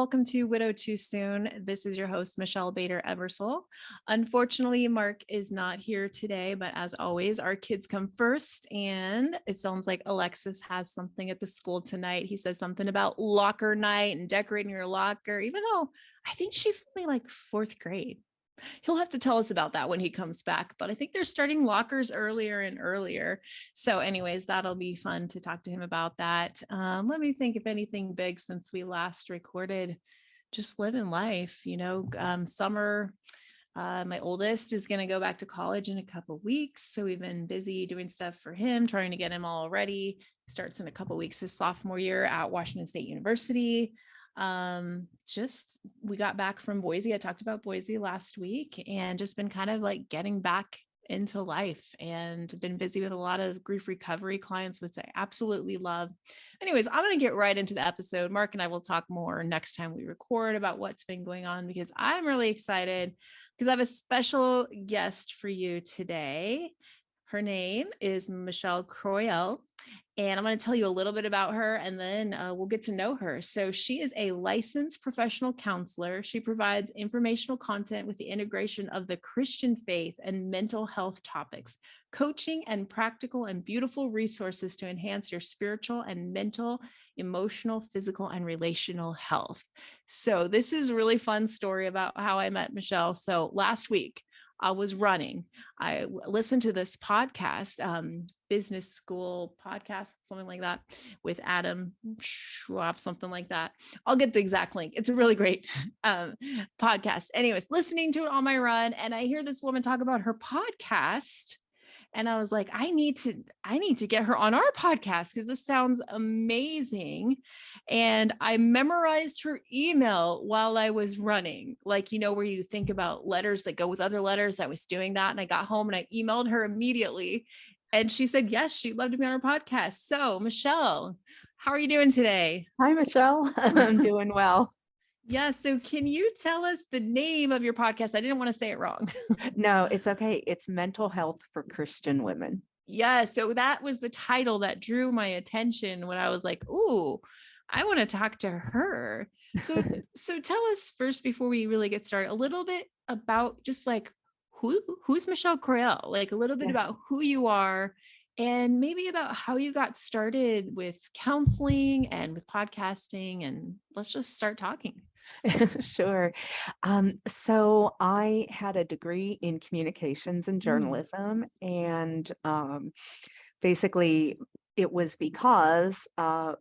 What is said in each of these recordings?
welcome to Widow Too Soon. This is your host, Michelle Bader Eversole. Unfortunately, Mark is not here today, but as always, our kids come first. And it sounds like Alexis has something at the school tonight. He says something about locker night and decorating your locker, even though I think she's only like fourth grade. He'll have to tell us about that when he comes back, but I think they're starting lockers earlier and earlier. So anyways, that'll be fun to talk to him about that. Let me think if anything big since we last recorded. Just living life, summer. My oldest is going to go back to college in a couple of weeks. So we've been busy doing stuff for him, trying to get him all ready. Starts in a couple of weeks his sophomore year at Washington State University. We got back from Boise. I talked about Boise last week and just been kind of like getting back into life and been busy with a lot of grief recovery clients, which I absolutely love. Anyways, I'm going to get right into the episode. Mark and I will talk more next time we record about what's been going on because I'm really excited because I have a special guest for you today. Her name is Michelle Croyle. And I'm going to tell you a little bit about her and then we'll get to know her. So she is a licensed professional counselor. She provides informational content with the integration of the Christian faith and mental health topics, coaching and practical and beautiful resources to enhance your spiritual and mental, emotional, physical, and relational health. So this is a really fun story about how I met Michelle. So last week, I was running. I listened to this podcast, business school podcast, something like that with Adam Schwab, something like that. I'll get the exact link. It's a really great podcast. Anyways, listening to it on my run. And I hear this woman talk about her podcast. And I was like, I need to get her on our podcast because this sounds amazing. And I memorized her email while I was running, like, where you think about letters that go with other letters. I was doing that and I got home and I emailed her immediately. And she said, yes, she'd love to be on our podcast. So Michelle, how are you doing today? Hi, Michelle. I'm doing well. Yeah. So can you tell us the name of your podcast? I didn't want to say it wrong. No, it's okay. It's Mental Health for Christian Women. Yeah. So that was the title that drew my attention when I was like, ooh, I want to talk to her. So tell us first, before we really get started, a little bit about just like who's Michelle Croyle, like a little bit about who you are and maybe about how you got started with counseling and with podcasting. And let's just start talking. Sure. So I had a degree in communications and journalism, and basically it was because I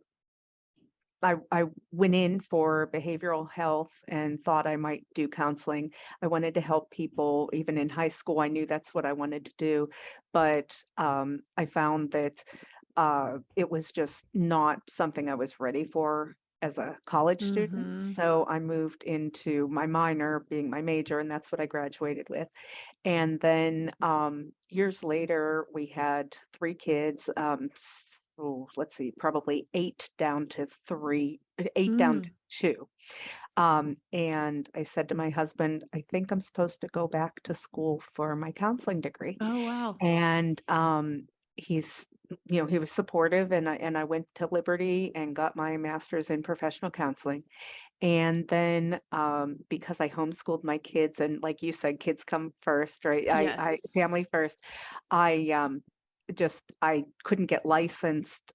went in for behavioral health and thought I might do counseling. I wanted to help people. Even in high school, I knew that's what I wanted to do, but I found that it was just not something I was ready for as a college student. So I moved into my minor being my major, and that's what I graduated with. And then years later, we had 3 kids. Let's see, probably 8 down to 2. And I said to my husband, I think I'm supposed to go back to school for my counseling degree. Oh, wow. And he's, he was supportive, and I went to Liberty and got my master's in professional counseling. And then because I homeschooled my kids, and like you said, kids come first, right? I Yes. family first. I I couldn't get licensed.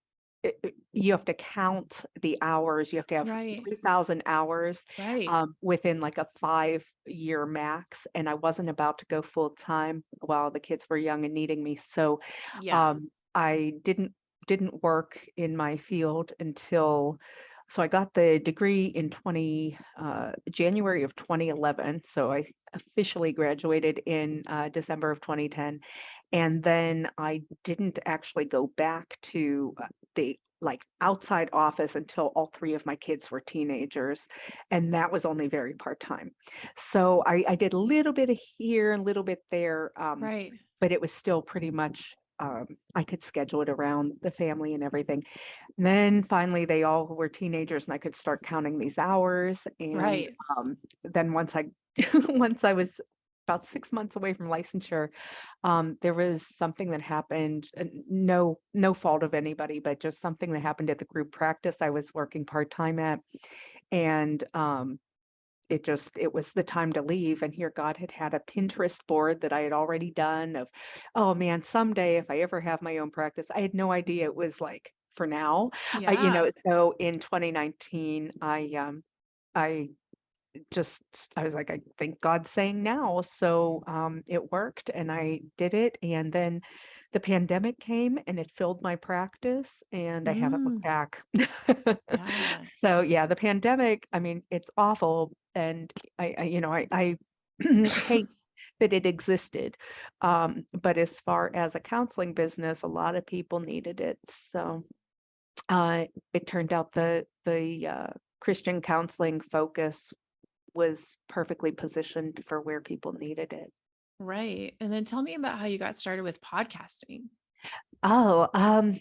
You have to count the hours. You have to have 3,000 hours Right. within like a 5-year max. And I wasn't about to go full time while the kids were young and needing me. So I didn't work in my field until. So I got the degree in January of 2011. So I officially graduated in December of 2010. And then I didn't actually go back to the outside office until all 3 of my kids were teenagers. And that was only very part-time. So I did a little bit of here, a little bit there. Right. But it was still pretty much, I could schedule it around the family and everything. And then finally, they all were teenagers, and I could start counting these hours. And then once I was about 6 months away from licensure, there was something that happened, no fault of anybody, but just something that happened at the group practice I was working part-time at. And it was the time to leave. And here God had a Pinterest board that I had already done of, oh man, someday if I ever have my own practice. I had no idea it was like for now. Yeah. So in 2019, I just I was like, I think God's saying now. So it worked and I did it. And then the pandemic came and it filled my practice and I haven't looked Mm, back. yeah. So yeah, the pandemic, I mean, it's awful. And I hate that it existed. But as far as a counseling business, a lot of people needed it. So it turned out the Christian counseling focus was perfectly positioned for where people needed it. Right. And then tell me about how you got started with podcasting. Oh,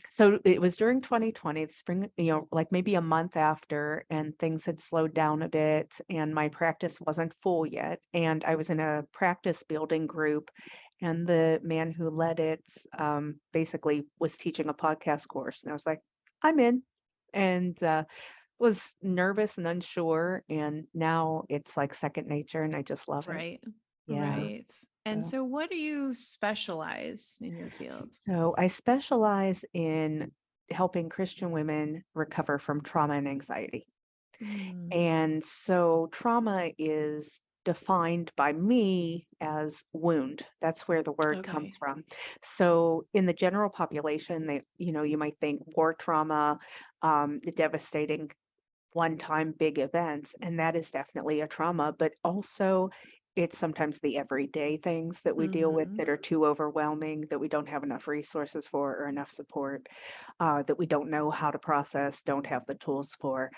so it was during 2020, the spring, like maybe a month after, and things had slowed down a bit, and my practice wasn't full yet. And I was in a practice building group, and the man who led it basically was teaching a podcast course. And I was like, I'm in. And was nervous and unsure, and now it's like second nature, and I just love it. Right. Yeah. Right. And So, so what do you specialize in your field? so I specialize in helping Christian women recover from trauma and anxiety. Mm, And so trauma is defined by me as wound. That's where the word comes okay. from. So in the general population, you might think war trauma, the devastating one-time big events, and that is definitely a trauma, but also it's sometimes the everyday things that we deal with Mm-hmm. that are too overwhelming, that we don't have enough resources for or enough support, that we don't know how to process, don't have the tools for.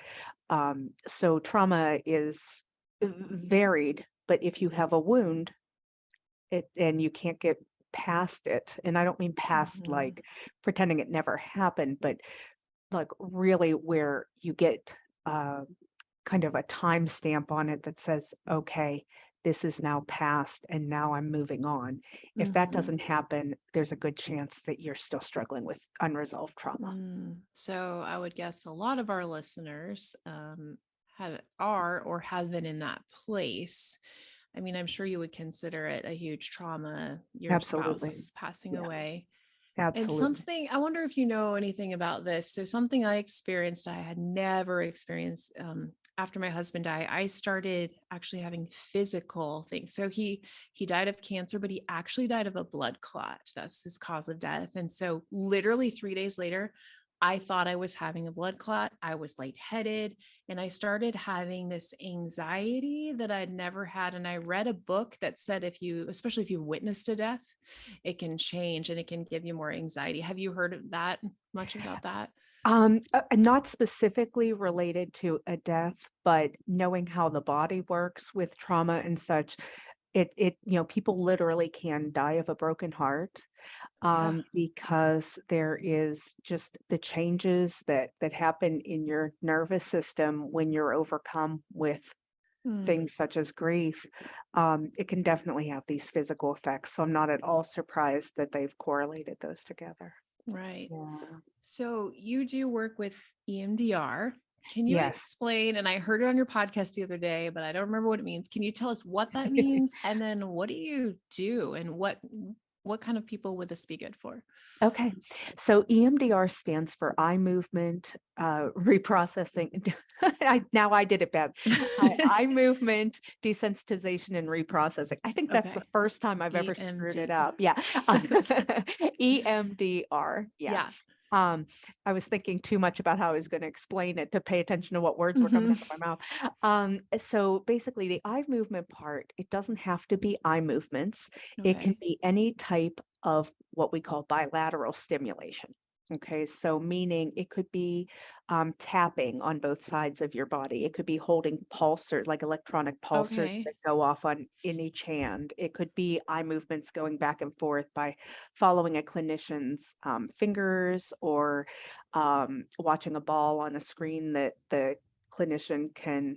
So trauma is varied, but if you have a wound, and you can't get past it, and I don't mean past Mm-hmm. like pretending it never happened, but like really where you get uh, kind of a timestamp on it that says, okay, this is now past and now I'm moving on. If that Mm-hmm. doesn't happen, there's a good chance that you're still struggling with unresolved trauma. So I would guess a lot of our listeners are or have been in that place. I mean, I'm sure you would consider it a huge trauma, your Absolutely. spouse passing Yeah, away. And absolutely. something, I wonder if you know anything about this. So, something I experienced, I had never experienced after my husband died. I started actually having physical things. So he died of cancer, but he actually died of a blood clot. That's his cause of death. And so, literally 3 days later, I thought I was having a blood clot. I was lightheaded, and I started having this anxiety that I'd never had. And I read a book that said if you, especially if you witnessed a death, it can change and it can give you more anxiety. Have you heard of that much about that? Not specifically related to a death, but knowing how the body works with trauma and such, people literally can die of a broken heart, Yeah. because there is just the changes that happen in your nervous system when you're overcome with Mm, things such as grief. It can definitely have these physical effects. So I'm not at all surprised that they've correlated those together. right. Yeah. So you do work with EMDR. Can you Yes. explain? And I heard it on your podcast the other day, but I don't remember what it means. Can you tell us what that means? And then what do you do? And what kind of people would this be good for? Okay. So EMDR stands for eye movement reprocessing. Now I did it bad. Eye movement desensitization and reprocessing. I think that's the Okay. first time I've ever screwed it EMD. up. Yeah. That's EMDR. Yeah. yeah. Um, I was thinking too much about how I was going to explain it to pay attention to what words were coming Hmm. out of my mouth. So basically, the eye movement part, it doesn't have to be eye movements. It can Okay. be any type of what we call bilateral stimulation. Okay, so meaning it could be tapping on both sides of your body. It could be holding pulsers, like electronic pulsers Okay. that go off in each hand. It could be eye movements going back and forth by following a clinician's fingers, or watching a ball on a screen that the clinician can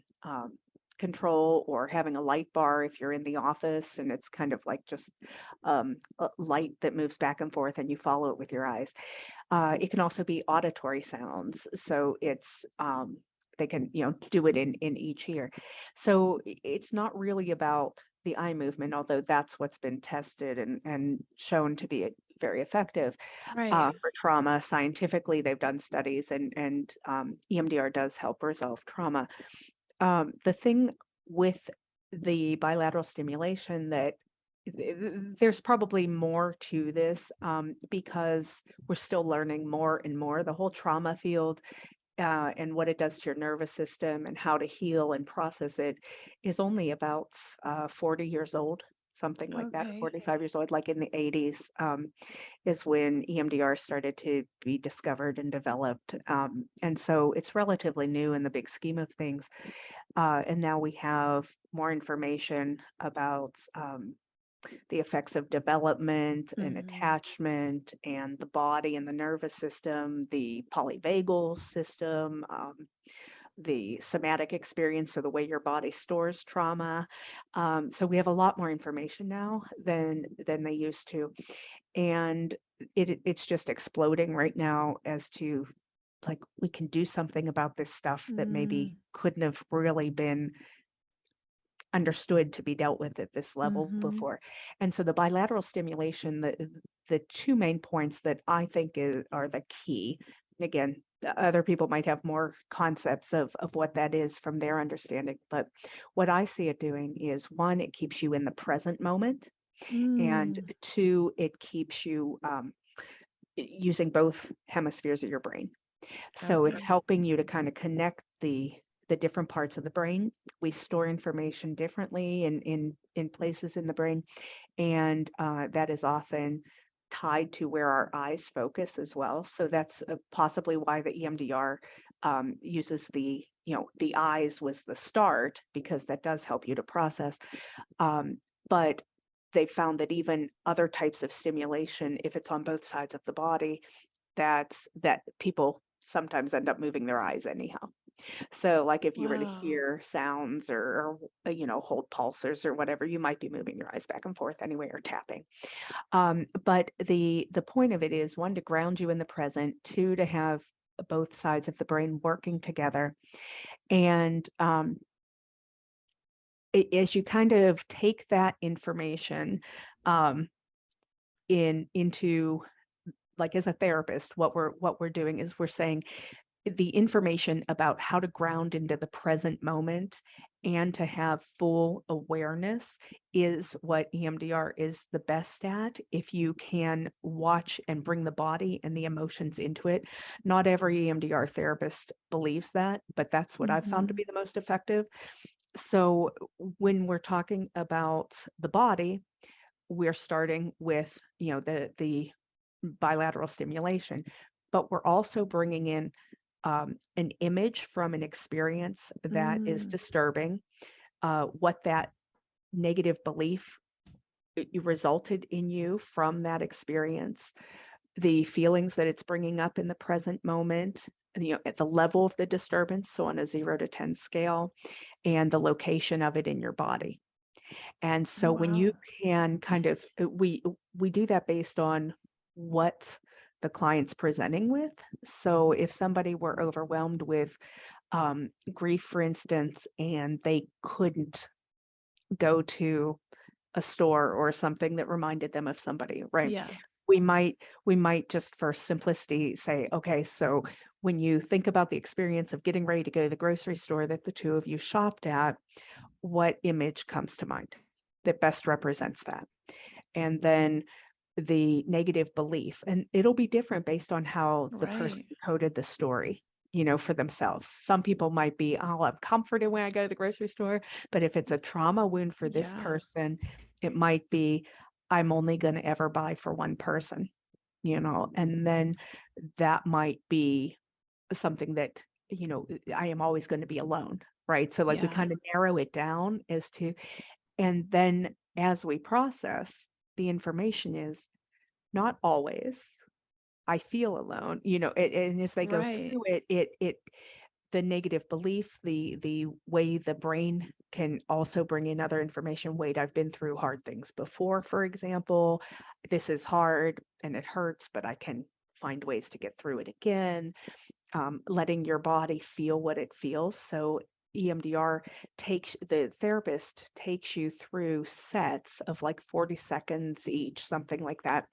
control, or having a light bar if you're in the office and it's kind of like just a light that moves back and forth and you follow it with your eyes. It can also be auditory sounds. So it's they can, do it in each ear. So it's not really about the eye movement, although that's what's been tested and shown to be very effective Right. for trauma. Scientifically, they've done studies, and EMDR does help resolve trauma. The thing with the bilateral stimulation that there's probably more to this because we're still learning more and more. The whole trauma field and what it does to your nervous system and how to heal and process it is only about 40 years old, something like that, Okay. 45 years old, like in the 80s is when EMDR started to be discovered and developed. And so it's relatively new in the big scheme of things. And now we have more information about the effects of development and Mhm. attachment and the body and the nervous system, the polyvagal system, the somatic experience, so the way your body stores trauma. So we have a lot more information now than they used to, and it's just exploding right now as to like we can do something about this stuff that maybe Mm. couldn't have really been understood to be dealt with at this level Mhm. before. And so the bilateral stimulation, the two main points that I think are the key. Again, other people might have more concepts of what that is from their understanding, but what I see it doing is one, it keeps you in the present moment, and Mm. two, it keeps you using both hemispheres of your brain. So it's Okay. helping you to kind of connect the different parts of the brain. We store information differently in places in the brain, and that is often tied to where our eyes focus as well. So that's possibly why the EMDR uses the eyes was the start, because that does help you to process. But they found that even other types of stimulation, if it's on both sides of the body, that people sometimes end up moving their eyes anyhow. So, like if you were to Wow. hear sounds or hold pulsers or whatever, you might be moving your eyes back and forth anyway, or tapping. But the point of it is one, to ground you in the present, two, to have both sides of the brain working together, and as you kind of take that information um, into, like, as a therapist, what we're doing is we're saying the information about how to ground into the present moment and to have full awareness is what EMDR is the best at. If you can watch and bring the body and the emotions into it. Not every EMDR therapist believes that, but that's what I've found to be Mhm. the most effective. So when we're talking about the body, we're starting with, the bilateral stimulation, but we're also bringing in an image from an experience that is Mm. disturbing, what that negative belief resulted in you from that experience, the feelings that it's bringing up in the present moment, at the level of the disturbance, so on a 0 to 10 scale, and the location of it in your body. And Oh, so when you wow. can kind of, we do that based on what the client's presenting with. So if somebody were overwhelmed with grief, for instance, and they couldn't go to a store or something that reminded them of somebody, right? Yeah. We might just for simplicity say, okay, so when you think about the experience of getting ready to go to the grocery store that the two of you shopped at, what image comes to mind that best represents that? And then the negative belief, and it'll be different based on how the person Right. coded the story, for themselves. Some people might be, oh, I'm comforted when I go to the grocery store, but if it's a trauma wound for this Yeah. person, it might be, I'm only going to ever buy for one person, and then that might be something that, I am always going to be alone, right? So like we Yeah. kind of narrow it down as to, and then as we process, the information is not always I feel alone, and as they go Right. through it, the negative belief, the way the brain can also bring in other information. Wait, I've been through hard things before, for example. This is hard and it hurts, but I can find ways to get through it again. Letting your body feel what it feels. So EMDR the therapist takes you through sets of like 40 seconds each, something like that,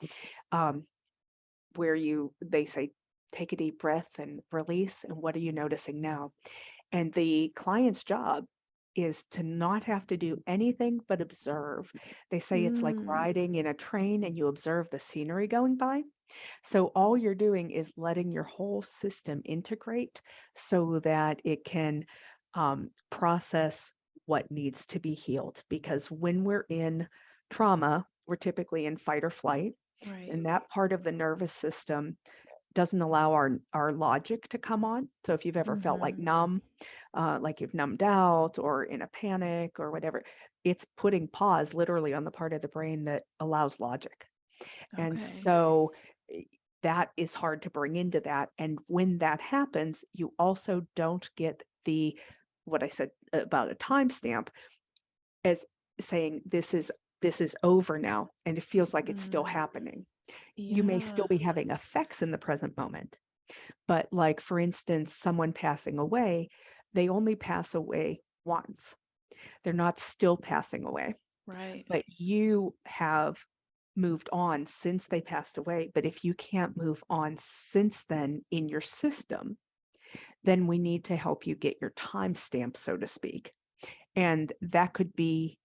um, where they say, take a deep breath and release. And what are you noticing now? And the client's job is to not have to do anything but observe. They say it's like Mm, riding in a train and you observe the scenery going by. So all you're doing is letting your whole system integrate so that it can process what needs to be healed. Because when we're in trauma, we're typically in fight or flight, right. and that part of the nervous system doesn't allow our logic to come on. So if you've ever felt like Mm-hmm. numb, like you've numbed out or in a panic or whatever, it's putting pause literally on the part of the brain that allows logic. And Okay. so that is hard to bring into that. And when that happens, you also don't get what I said about a timestamp as saying this is over now, and it feels like it's still Mm, happening. You may still yeah. be having effects in the present moment, but like for instance, someone passing away, they only pass away once. They're not still passing away, Right. but you have moved on since they passed away. But if you can't move on since then in your system, then we need to help you get your timestamp, so to speak. And that could be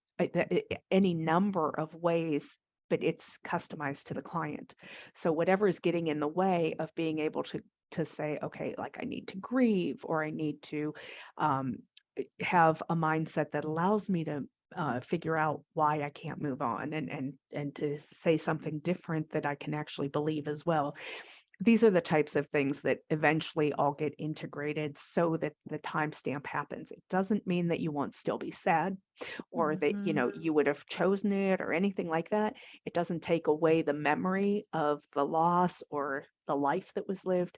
any number of ways, but it's customized to the client. So whatever is getting in the way of being able to say, okay, like I need to grieve, or I need to um, have a mindset that allows me to figure out why I can't move on, and to say something different that I can actually believe as well. These are the types of things that eventually all get integrated so that the timestamp happens. It doesn't mean that you won't still be sad, or that Mm-hmm. you would have chosen it or anything like that. It doesn't take away the memory of the loss or the life that was lived.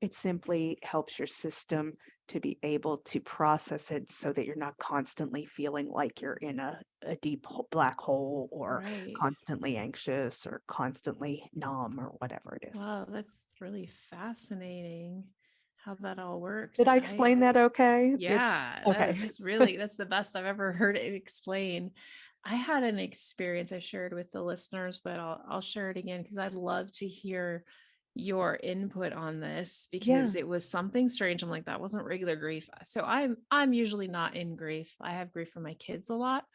It simply helps your system to be able to process it so that you're not constantly feeling like you're in a deep black hole, or Right. constantly anxious or constantly numb or whatever it is. Wow, that's really fascinating how that all Did works. I explain that okay? It's Yeah, okay. that's the best I've ever heard it explained. I had an experience I shared with the listeners, but I'll share it again because I'd love to hear your input on this Yeah. because it was something strange. I'm like, that wasn't regular grief. So I'm usually not in grief. I have grief for my kids a lot,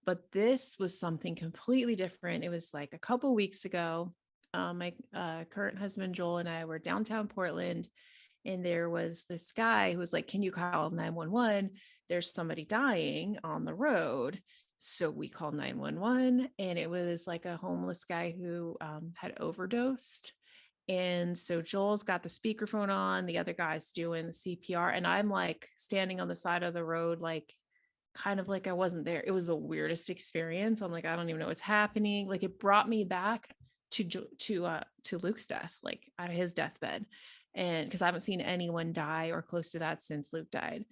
but this was something completely different. It was like a couple weeks ago. My current husband Joel and I were downtown Portland, and there was this guy who was like, can you call 911? There's somebody dying on the road. So we called 911, and it was like a homeless guy who had overdosed. And so Joel's got the speakerphone on, the other guy's doing the CPR, and I'm like standing on the side of the road, like kind of like I wasn't there. It was the weirdest experience. I'm like, I don't even know what's happening. Like it brought me back to Luke's death, like at his deathbed. And because I haven't seen anyone die or close to that since Luke died.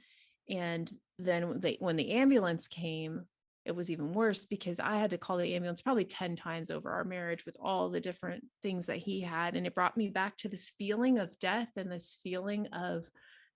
And then when the ambulance came, it was even worse because I had to call the ambulance probably 10 times over our marriage with all the different things that he had. And it brought me back to this feeling of death and this feeling of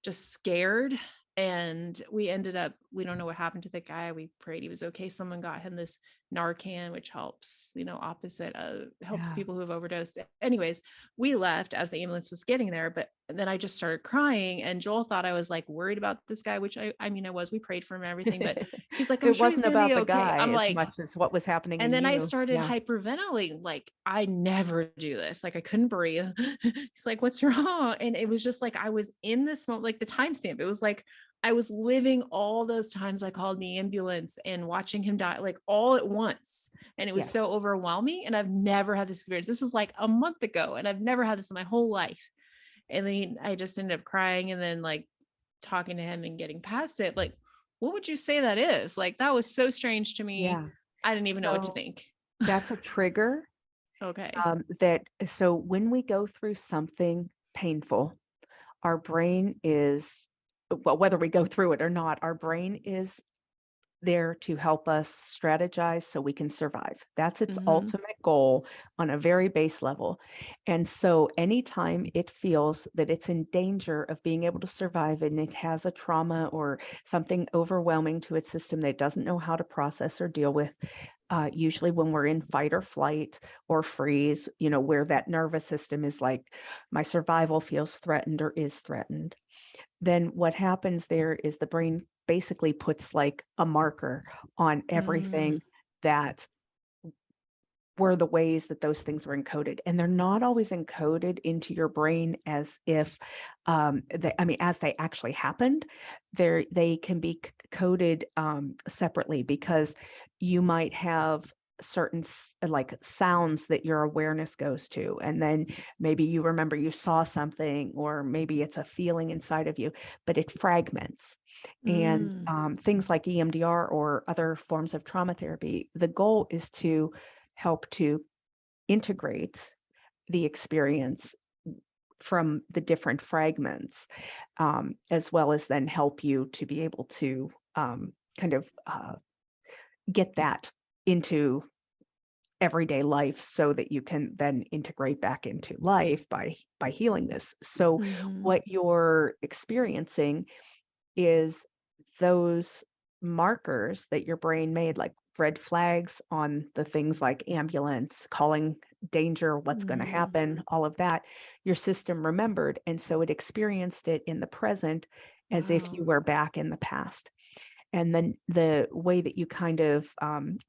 just scared. And we don't know what happened to the guy. We prayed he was okay. Someone got him this Narcan, which helps, opposite of helps Yeah. people who have overdosed. Anyways, we left as the ambulance was getting there, but then I just started crying, and Joel thought I was like worried about this guy, which I mean, I was. We prayed for him and everything, but he's like, I'm It sure he's wasn't going to be about the okay. guy I'm as like, much as what was happening and in then I you. started Yeah. hyperventilating. Like, I never do this. Like, I couldn't breathe. He's like, what's wrong? And it was just like, I was in this moment, like the timestamp. It was like, I was living all those times I called the ambulance and watching him die, like all at once. And it was Yes. so overwhelming. And I've never had this experience. This was like a month ago, and I've never had this in my whole life. And then I just ended up crying and then like talking to him and getting past it. Like, what would you say that is? Like, that was so strange to me. Yeah. I didn't even know what to So think. that's a trigger. Okay. So when we go through something painful, our brain is well, whether we go through it or not, our brain is there to help us strategize so we can survive. That's its Mm-hmm. ultimate goal on a very base level. And so anytime it feels that it's in danger of being able to survive and it has a trauma or something overwhelming to its system that it doesn't know how to process or deal with, usually when we're in fight or flight or freeze, where that nervous system is like, my survival feels threatened or is threatened, then what happens there is the brain basically puts like a marker on Mm, everything that were the ways that those things were encoded. And they're not always encoded into your brain as if, as they actually happened. They can be coded separately, because you might have certain like sounds that your awareness goes to, and then maybe you remember you saw something, or maybe it's a feeling inside of you, but it fragments. And mm, things like EMDR or other forms of trauma therapy, the goal is to help to integrate the experience from the different fragments, as well as then help you to be able to kind of get that into everyday life so that you can then integrate back into life by healing this. So mm-hmm. what you're experiencing is those markers that your brain made, like red flags on the things like ambulance, calling danger, what's going to Mm, happen, all of that, your system remembered. And so it experienced it in the present as if you wow. were back in the past. And then the way that you kind of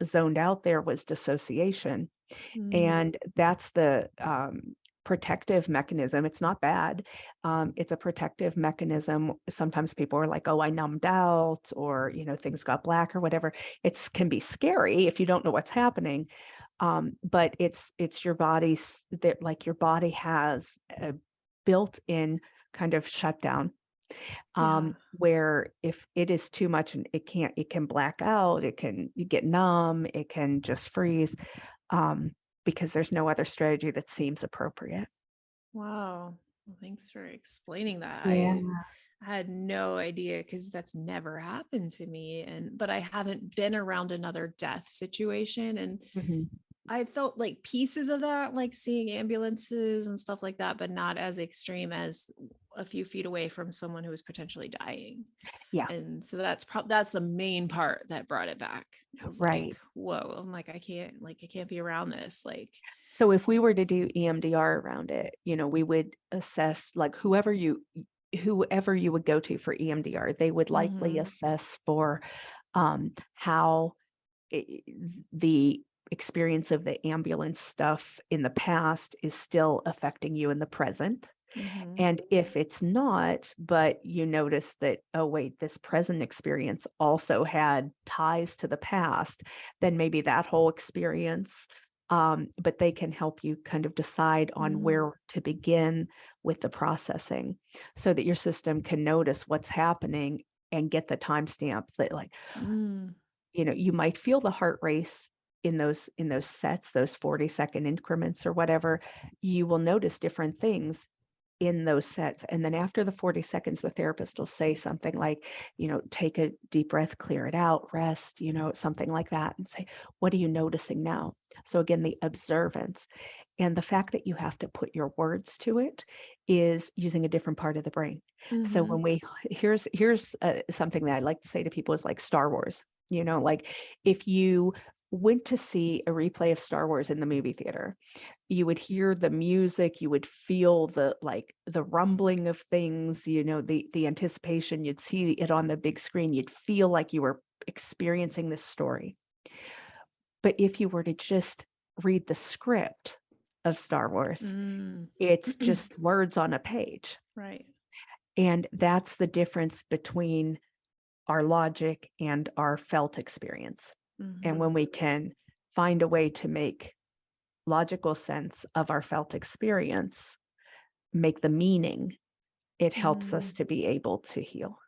zoned out there was dissociation. Mm, And that's the protective mechanism. It's not bad. It's a protective mechanism. Sometimes people are like, oh, I numbed out, or, things got black or whatever. It can be scary if you don't know what's happening. But it's your body's, that like your body has a built-in kind of shutdown, yeah. where if it is too much, and it can black out, you get numb, it can just freeze, um, because there's no other strategy that seems appropriate. Wow. Well, thanks for explaining that. Yeah. I had no idea, because that's never happened to me. But I haven't been around another death situation. And Mhm. I felt like pieces of that, like seeing ambulances and stuff like that, but not as extreme as a few feet away from someone who was potentially dying. Yeah, And so that's the main part that brought it back. Was like, right. whoa, I'm like, I can't be around this. Like, So if we were to do EMDR around it, we would assess, like, whoever you would go to for EMDR, they would likely mm-hmm, assess for how the experience of the ambulance stuff in the past is still affecting you in the present. mm-hmm, And if it's not, but you notice that, oh, wait, this present experience also had ties to the past, then maybe that whole experience, but they can help you kind of decide on mm, where to begin with the processing so that your system can notice what's happening and get the timestamp that, like, mm, you might feel the heart race in those sets, those 40-second increments or whatever. You will notice different things in those sets. And then after the 40 seconds, the therapist will say something like, take a deep breath, clear it out, rest, something like that, and say, what are you noticing now? So again, the observance. And the fact that you have to put your words to it is using a different part of the brain. So mm-hmm, here's something that I like to say to people is like Star Wars. Like, if you went to see a replay of Star Wars in the movie theater, you would hear the music, you would feel the rumbling of things, the anticipation, you'd see it on the big screen, you'd feel like you were experiencing this story. But if you were to just read the script of Star Wars, mm. it's just words on a page. Right. And that's the difference between our logic and our felt experience. And Mm-hmm, when we can find a way to make logical sense of our felt experience, make the meaning, it helps us mm. to be able to heal.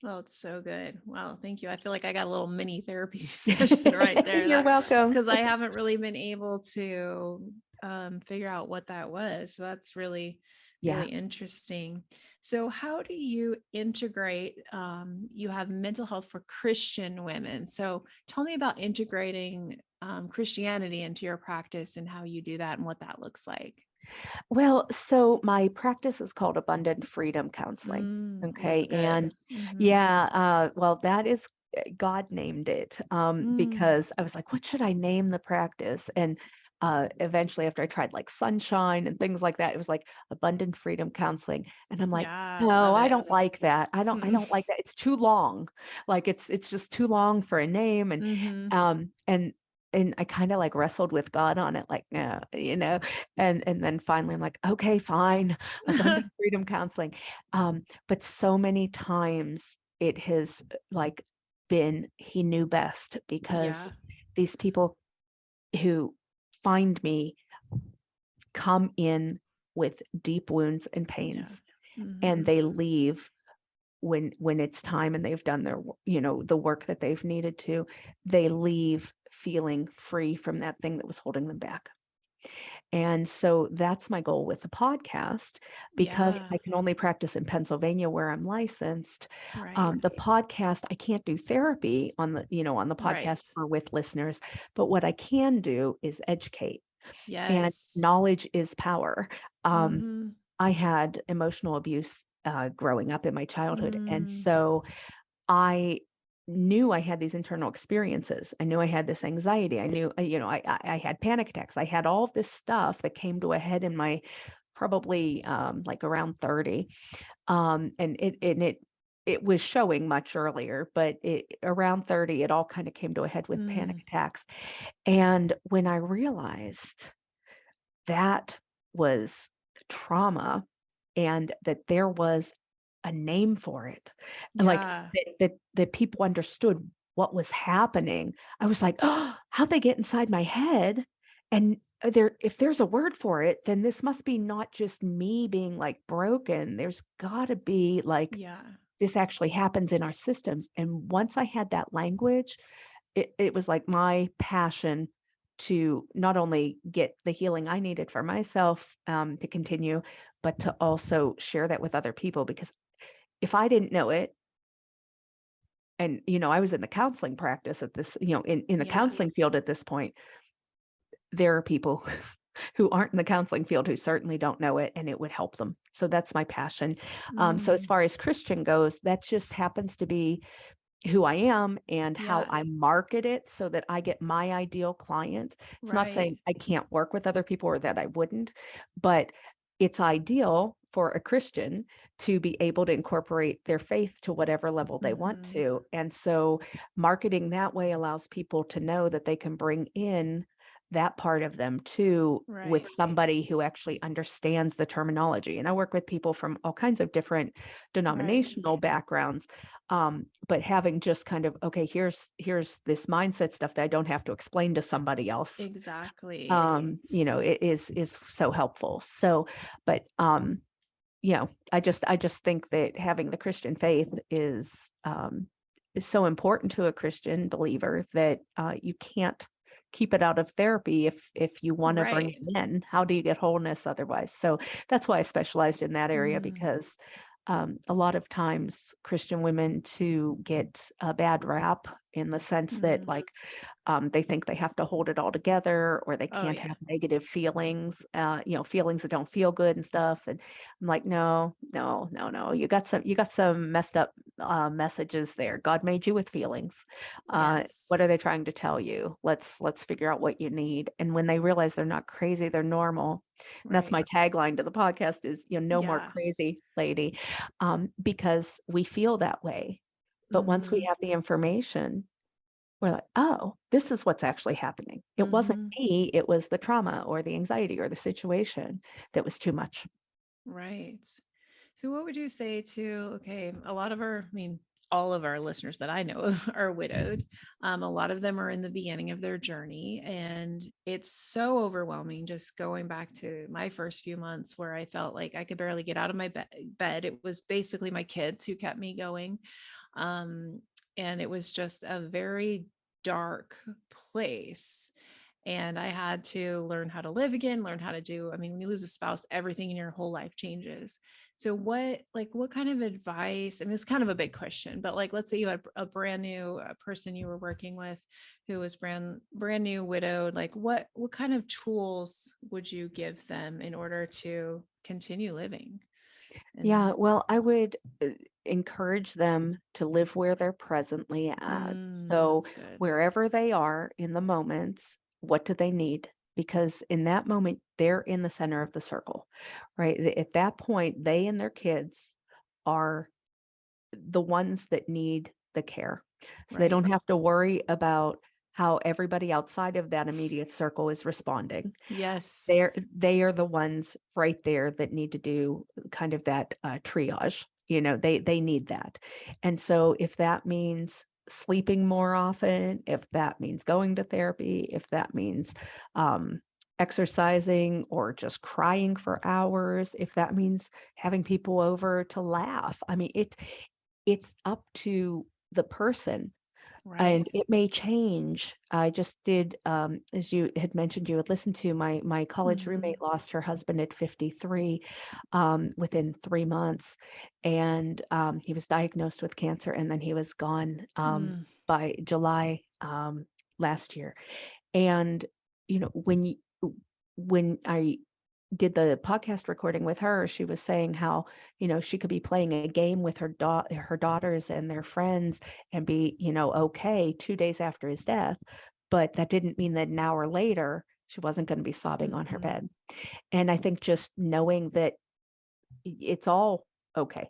Oh, it's so good. Wow, thank you. I feel like I got a little mini therapy session right there, You're that welcome. because I haven't really been able to figure out what that was. So that's really, Yeah. really interesting. So how do you integrate, you have mental health for Christian women. So tell me about integrating Christianity into your practice and how you do that and what that looks like. Well, so my practice is called Abundant Freedom Counseling. That's Okay. good. And yeah, well, that is God named it, Mm, because I was like, what should I name the practice? And eventually, after I tried like Sunshine and things like that, it was like Abundant Freedom Counseling. And I'm like, yeah, no, love I it. don't like that. I don't like that. It's too long. Like it's just too long for a name. Mm-hmm. And I kind of like wrestled with God on it, like, no, and then finally I'm like, okay, fine, Abundant Freedom Counseling. But so many times it has like been he knew best, because Yeah. these people who find me come in with deep wounds and Yeah. pains, and Mm-hmm. they leave when it's time and they've done their the work that they've needed to. They leave feeling free from that thing that was holding them back. And so that's my goal with the podcast, because Yeah. I can only practice in Pennsylvania where I'm licensed. Right. The podcast, I can't do therapy on the Right. podcast or with listeners, but what I can do is educate, and Yes. knowledge is power. Um, Mm-hmm. I had emotional abuse growing up in my childhood, and Mm, so I knew I had these internal experiences. I knew I had this anxiety. I knew, I had panic attacks. I had all of this stuff that came to a head in my probably like around 30. And it was showing much earlier, but around 30, it all kind of came to a head with panic mm, attacks. And when I realized that was trauma, and that there was a name for it, and like yeah. that people understood what was happening. I was like, oh, how'd they get inside my head? And if there's a word for it, then this must be not just me being like broken. There's got to be like Yeah. this actually happens in our systems. And once I had that language, it was like my passion to not only get the healing I needed for myself, to continue, but to also share that with other people. Because if I didn't know it, and I was in the counseling practice at this, in the Yeah. counseling field at this point, there are people who aren't in the counseling field who certainly don't know it, and it would help them. So that's my passion. So as Mm, far as Christian goes, that just happens to be who I am and how yeah. I market it so that I get my ideal client. It's not Right. saying I can't work with other people or that I wouldn't, but it's ideal for a Christian to be able to incorporate their faith to whatever level they want Mm-hmm. to. And so marketing that way allows people to know that they can bring in that part of them too, with Right. somebody who actually understands the terminology. And I work with people from all kinds of different Right. denominational backgrounds, but having just kind of, okay, here's this mindset stuff that I don't have to explain to somebody else, Exactly. it is so helpful. So, but I just think that having the Christian faith is so important to a Christian believer that you can't keep it out of therapy if you want to bring Right. it in. How do you get wholeness otherwise? So that's why I specialized in that area, Mm, because a lot of times Christian women to get a bad rap in the sense that mm. like they think they have to hold it all together, or they Oh, can't yeah. have negative feelings, feelings that don't feel good and stuff. And I'm like, no, no, no, no. You got some messed up messages there. God made you with feelings. Yes. What are they trying to tell you? Let's figure out what you need. And when they realize they're not crazy, they're normal. And that's my Right. tagline to the podcast is, no more Yeah. crazy lady, because we feel that way. But once we Mm-hmm. have the information, we're like, "Oh, this is what's actually happening. It wasn't Mm-hmm. me, it was the trauma or the anxiety or the situation that was too much." Right. So what would you say to, okay, a lot of our, I mean, all of our listeners that I know of are widowed. A lot of them are in the beginning of their journey, and it's so overwhelming just going back to my first few months where I felt like I could barely get out of my bed. It was basically my kids who kept me going. Um, and it was just a very dark place. And I had to learn how to live again, learn how to do, I mean, when you lose a spouse, everything in your whole life changes. So what kind of advice, I mean, it's kind of a big question, but like, let's say you had a brand new person you were working with who was brand new widowed, like what kind of tools would you give them in order to continue living? Yeah, And well, I would encourage them to live where they're presently at. So that's good. wherever they are in the moments, what do they need? Because in that moment, they're in the center of the circle, right? At that point, they and their kids are the ones that need the care. So they Right. don't have to worry about how everybody outside of that immediate circle is responding. Yes. They are the ones right there that need to do kind of that, triage, they need that. And so if that means sleeping more often, if that means going to therapy, if that means, um, exercising or just crying for hours, if that means having people over to laugh, I mean, it's up to the person Right. and it may change. I just did, as you had mentioned, you had listened to my college Mm-hmm. roommate lost her husband at 53, within 3 months, and he was diagnosed with cancer, and then he was gone Mm, by July last year. And when I did the podcast recording with her, she was saying how, she could be playing a game with her daughters and their friends and be, okay 2 days after his death, but that didn't mean that an hour later she wasn't going to be sobbing on her mm-hmm. bed. And I think just knowing that it's all okay.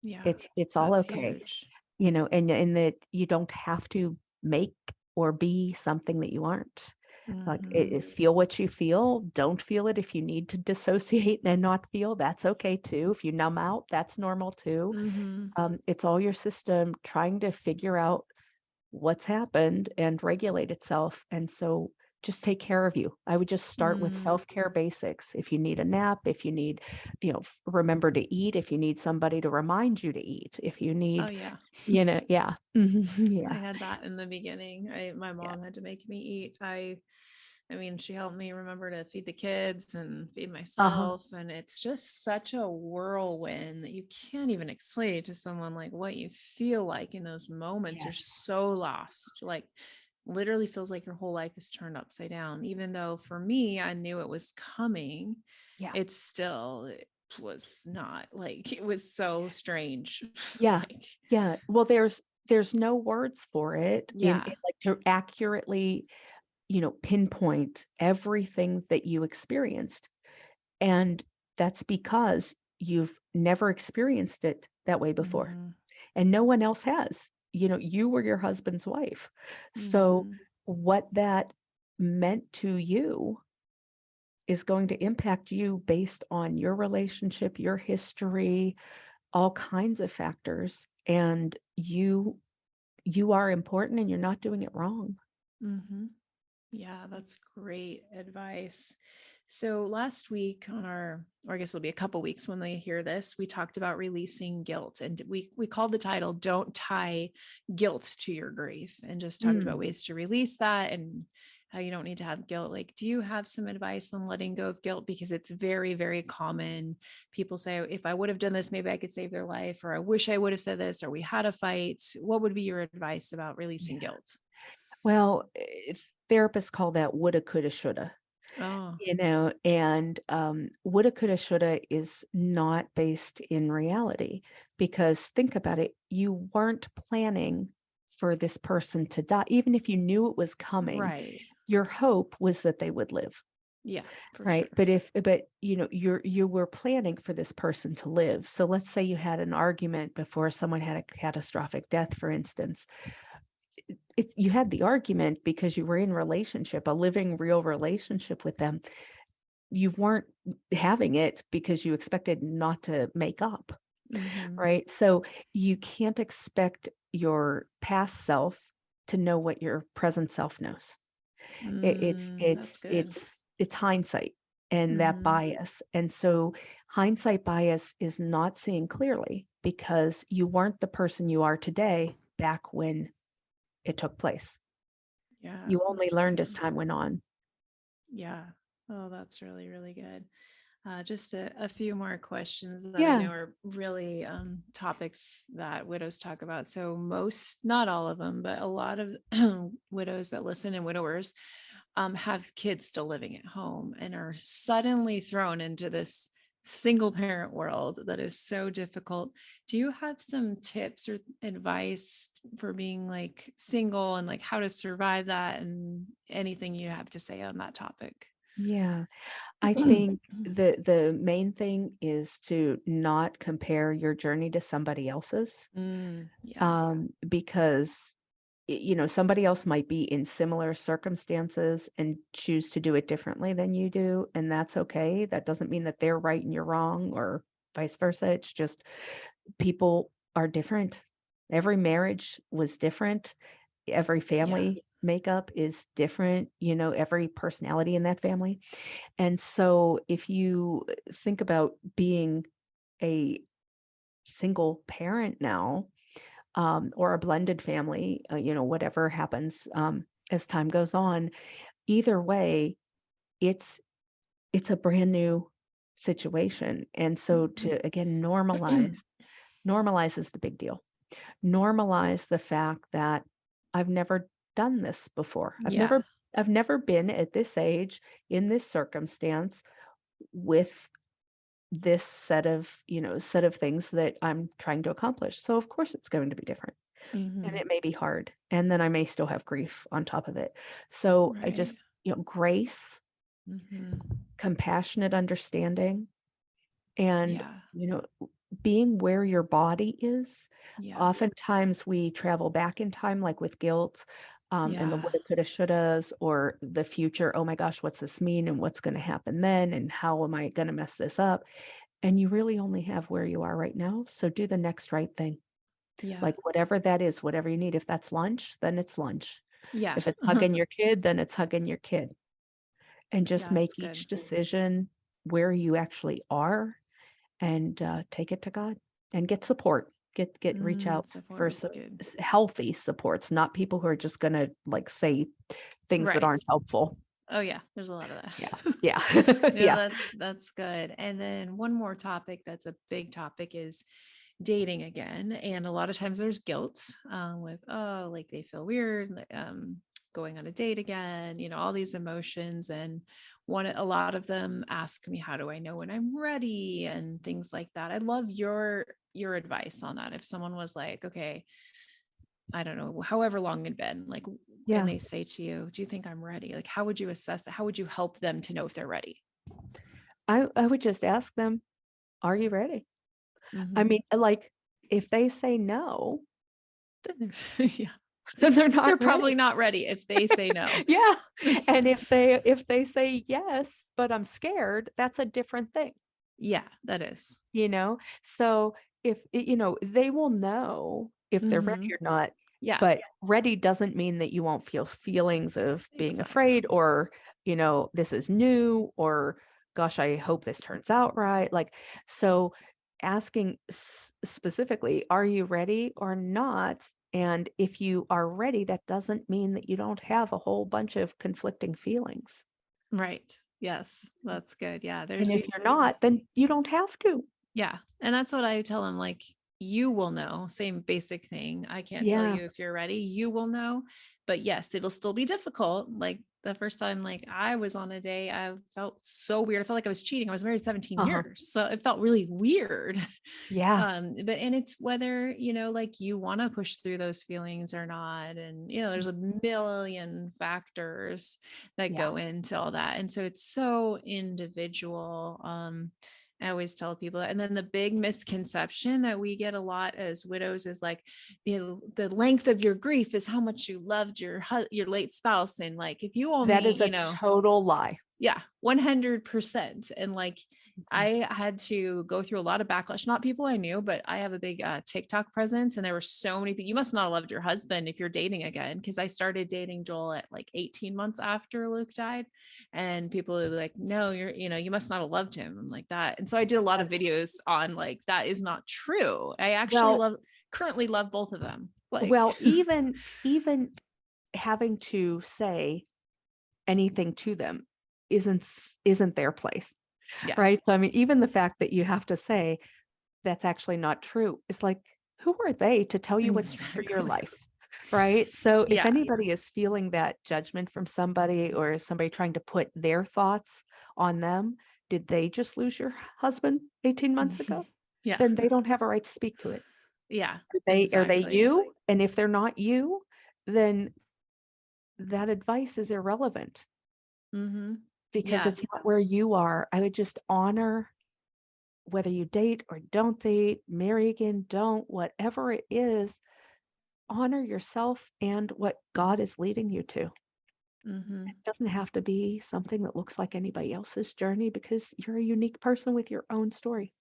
Yeah, It's all that's okay, huge. and that you don't have to make or be something that you aren't. Like, Mm-hmm. feel what you feel. Don't feel it if you need to dissociate and not feel, that's okay too. If you numb out, that's normal too. Mm-hmm. It's all your system trying to figure out what's happened and regulate itself. And so just take care of you. I would just start with Mm. self-care basics. If you need a nap, if you need, remember to eat, if you need somebody to remind you to eat, if you Oh need, yeah. yeah. Mhm. I Yeah. had that in the beginning. My Yeah. mom had to make me eat. I mean, she helped me remember to feed the kids and feed Uh-huh. myself. And it's just such a whirlwind that you can't even explain to someone like what you feel like in those moments. You're Yes. so lost. Like literally feels like your whole life is turned upside down. Even though for me, I knew it was coming, Yeah. it was not like it was so strange. Yeah. Like, Yeah. Well, there's no words for it yeah. like to accurately, pinpoint everything that you experienced. And that's because you've never experienced it that way before. Mhm. And no one else has. You were your husband's wife. So Mhm. what that meant to you is going to impact you based on your relationship, your history, all kinds of factors. And you are important and you're not doing it wrong. Mhm. Yeah, that's great advice. So last week on or I guess it'll be a couple weeks when they hear this, we talked about releasing guilt, and we called the title "Don't Tie Guilt to Your Grief," and just talked about Mm. ways to release that and how you don't need to have guilt. Like, do you have some advice on letting go of guilt? Because it's very, very common. People say, if I would have done this, maybe I could save their life, or I wish I would have said this, or we had a fight. What would be your advice about releasing Yeah. guilt? Well, therapists call that woulda, coulda, shoulda. Oh, And woulda, coulda, shoulda is not based in reality because think about it, you weren't planning for this person to die. Even if you knew it was coming, right. your hope was that they would live, Yeah, for right? sure. But you were planning for this person to live. So let's say you had an argument before someone had a catastrophic death, for instance. You had the argument because you were in relationship, a living, real relationship with them. You weren't having it because you expected not to make up, Mhm. right? So you can't expect your past self to know what your present self knows. It, it's That's it's good. it's it's hindsight and that Mhm. bias. And so hindsight bias is not seeing clearly because you weren't the person you are today back when it took place. Yeah, You only that's learned as good. time went on. Yeah. Oh, that's really, really good. Just a few more questions that I Yeah. know are really topics that widows talk about. So most, not all of them, but a lot of widows that listen and widowers have kids still living at home and are suddenly thrown into this single parent world that is so difficult. Do you have some tips or advice for being like single and like how to survive that, and anything you have to say on that topic? Yeah. I think the main thing is to not compare your journey to somebody else's, Yeah. because somebody else might be in similar circumstances and choose to do it differently than you do, and that's okay. That doesn't mean that they're right and you're wrong, or vice versa. It's just people are different. Every marriage was different. Every Yeah. family makeup is different, every personality in that family. And so if you think about being a single parent now, or a blended family, whatever happens as time goes on, either way, it's it's a brand new situation. And so to again normalize is the big deal. Normalize the fact that I've never done this before. Yeah. I've never been at this age in this circumstance with this set of things that I'm trying to accomplish. So of course it's going to be different, and Hmm. it may be hard. And then I may still have grief on top of it. So I Right. just, grace, Hmm. compassionate understanding, and, Yeah. you know, being where your body is. Yeah. Oftentimes we travel back in time, like with guilt, and the Yeah. woulda, coulda, shouldas, or the future. Oh my gosh, what's this mean? And what's going to happen then? And how am I going to mess this up? And you really only have where you are right now. So do the next right thing. Yeah. Like whatever that is, whatever you need. If that's lunch, then it's lunch. Yeah. If it's hugging your kid, then it's hugging your kid. And just Yeah, that's make good. each decision where you actually are, and take it to God and get support. Reach out Support for is good. healthy supports, not people who are just gonna like say things that Right. aren't helpful. Oh yeah, there's a lot of Yeah. that. Yeah. No, Yeah. that's good. And then one more topic that's a big topic is dating again. And a lot of times there's guilt with, oh, like they feel weird, going on a date again, all these emotions. And a lot of them ask me, how do I know when I'm ready? And things like that. I'd love your advice on that. If someone was like, okay, I don't know, however long it'd been, like, and Yeah. they say to you, do you think I'm ready? Like, how would you assess that? How would you help them to know if they're ready? I would just ask them, are you ready? I Hmm. mean, like, if they say no, Yeah. then they're They're not probably ready. not ready if they say no. Yeah. And if they say yes, but I'm scared, that's a different thing. Yeah, that is. You know? So if they will know if they're ready Hmm. or not, Yeah, but ready doesn't mean that you won't feel feelings of being exactly. afraid, or, this is new, or gosh, I hope this turns out right. Like, so asking specifically, are you ready or not? And if you are ready, that doesn't mean that you don't have a whole bunch of conflicting feelings. Right. Yes, that's good. Yeah, And there's if you're not, then you don't have to. yeah. And that's what I tell them, like, you will know, same basic thing. I can't tell Yeah. you if you're ready. You will know. But yes, it'll still be difficult. Like the first time, like I was on a day, I felt so weird. I felt like I was cheating. I was married 17 Uh-huh. years. So it felt really weird. Yeah. But and it's whether, like you want to push through those feelings or not. And there's a million factors that Yeah. go into all that. And so it's so individual. I always tell people that. And then the big misconception that we get a lot as widows is like the length of your grief is how much you loved your late spouse. And like if you That only, is a total lie. yeah, 100%. And like, Mhm. I had to go through a lot of backlash, not people I knew, but I have a big TikTok presence. And there were so many people, you must not have loved your husband if you're dating again. Cause I started dating Joel at like 18 months after Luke died. And people are like, no, you must not have loved him. I'm like that. And so I did a lot of That's videos on like, that is not true. I actually well, currently love both of them. Like, well, even having to say anything to them isn't their place. Yeah. right? So, I mean, even the fact that you have to say that's actually not true is like, who are they to tell you what's for your Exactly. life? Right. So if Yeah. anybody is feeling that judgment from somebody or somebody trying to put their thoughts on them, did they just lose your husband 18 months ago? Yeah. Then they don't have a right to speak to it. Yeah. Are they Exactly. you? And if they're not you, then that advice is irrelevant Mm-hmm. because Yeah. it's not where you are. I would just honor whether you date or don't date, marry again, don't, whatever it is, honor yourself and what God is leading you to. Mm-hmm. It doesn't have to be something that looks like anybody else's journey because you're a unique person with your own story.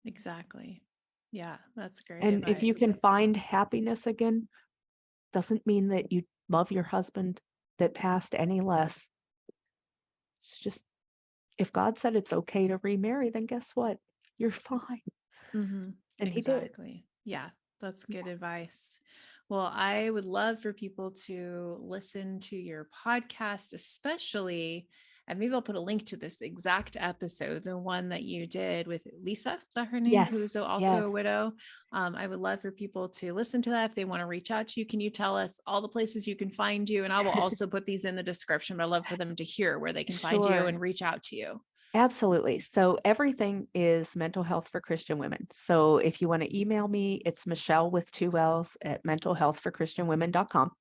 Exactly. Yeah. That's great And if you advice. can find happiness again, doesn't mean that you love your husband that passed any less. It's just if God said it's okay to remarry, then guess what? You're fine. Mm-hmm. And he did. Exactly. Yeah, that's good advice. Well, I would love for people to listen to your podcast, especially, and maybe I'll put a link to this exact episode, the one that you did with Lisa, is that her name? Yes. Who's also Yes. a widow. I would love for people to listen to that if they want to reach out to you. Can you tell us all the places you can find you? And I will also put these in the description, but I'd love for them to hear where they can find you Sure. and reach out to you. Absolutely. So everything is mental health for Christian women. So if you want to email me, it's Michelle with 2 L's at mentalhealthforchristianwomen.com.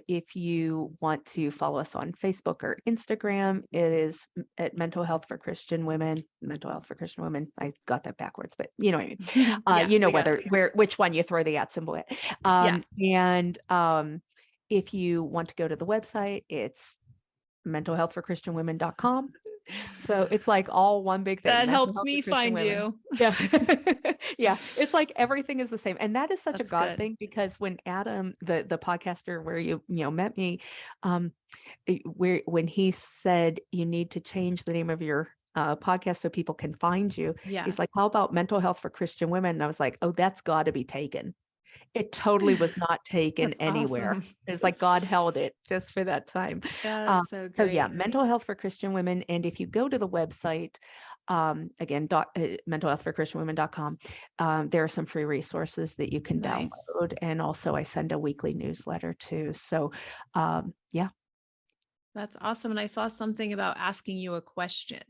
If you want to follow us on Facebook or Instagram, it is at Mental Health for Christian Women. Mental Health for Christian Women. I got that backwards, but you know what I mean. Yeah, we got it. Which one you throw the at symbol at. Yeah. And if you want to go to the website, it's mentalhealthforchristianwomen.com. So it's like all one big thing, That mental helped health for me Christian find women. you. Yeah. Yeah. It's like everything is the same. And that is such a That's God good. thing because when Adam, the podcaster where you met me, um, when he said you need to change the name of your podcast so people can find you, Yeah. he's like, how about mental health for Christian women? And I was like, oh, that's got to be taken. It totally was not taken That's anywhere. awesome. It's like God held it just for that time. Yeah, Um, that's so so yeah, great. mental health for Christian women. And if you go to the website, again, mentalhealthforchristianwomen.com, there are some free resources that you can Nice. download. And also I send a weekly newsletter too. So yeah. That's awesome. And I saw something about asking you a question.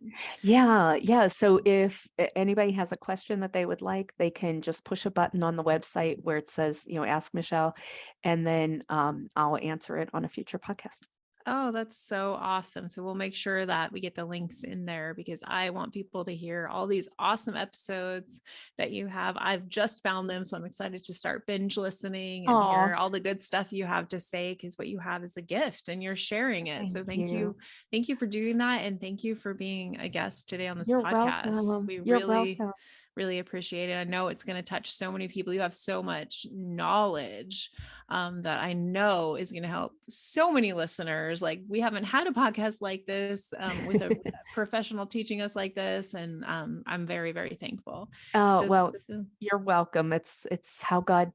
Yeah, yeah. So if anybody has a question that they would like, they can just push a button on the website where it says, ask Michelle, and then I'll answer it on a future podcast. Oh, that's so awesome. So we'll make sure that we get the links in there because I want people to hear all these awesome episodes that you have. I've just found them, so I'm excited to start binge listening and hear Oh, all the good stuff you have to say because what you have is a gift and you're sharing it. So thank thank you. you. Thank you for doing that. And thank you for being a guest today on this You're podcast. welcome. We You're really, welcome. really appreciate it. I know it's going to touch so many people. You have so much knowledge that I know is going to help so many listeners. Like we haven't had a podcast like this with a professional teaching us like this. And I'm very, very thankful. So, Well, so you're welcome. It's how God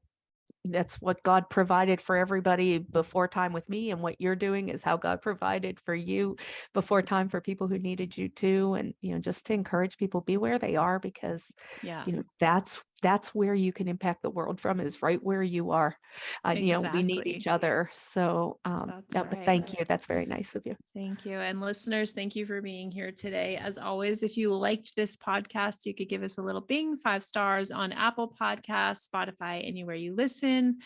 that's what God provided for everybody before time with me, and what you're doing is how God provided for you before time for people who needed you too. And just to encourage people, be where they are because yeah, that's where you can impact the world from is right where you are. We need each exactly. other. So That's no, but right. thank you. That's very nice of you. Thank you. And listeners, thank you for being here today. As always, if you liked this podcast, you could give us a little bing, 5 stars on Apple Podcasts, Spotify, anywhere you listen.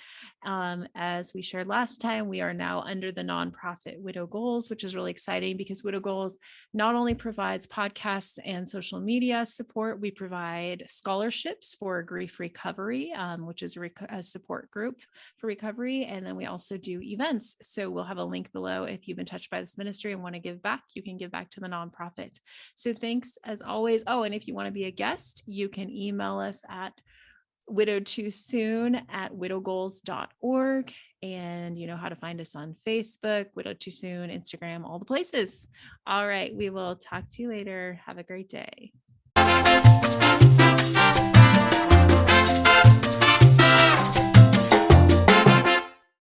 As we shared last time, we are now under the nonprofit Widow Goals, which is really exciting because Widow Goals not only provides podcasts and social media support, we provide scholarships for grief recovery, which is a support group for recovery. And then we also do events. So we'll have a link below. If you've been touched by this ministry and want to give back, you can give back to the nonprofit. So thanks as always. Oh, and if you want to be a guest, you can email us at widowtoosoon@widowgoals.org. And you know how to find us on Facebook, Widow Too Soon, Instagram, all the places. All right. We will talk to you later. Have a great day.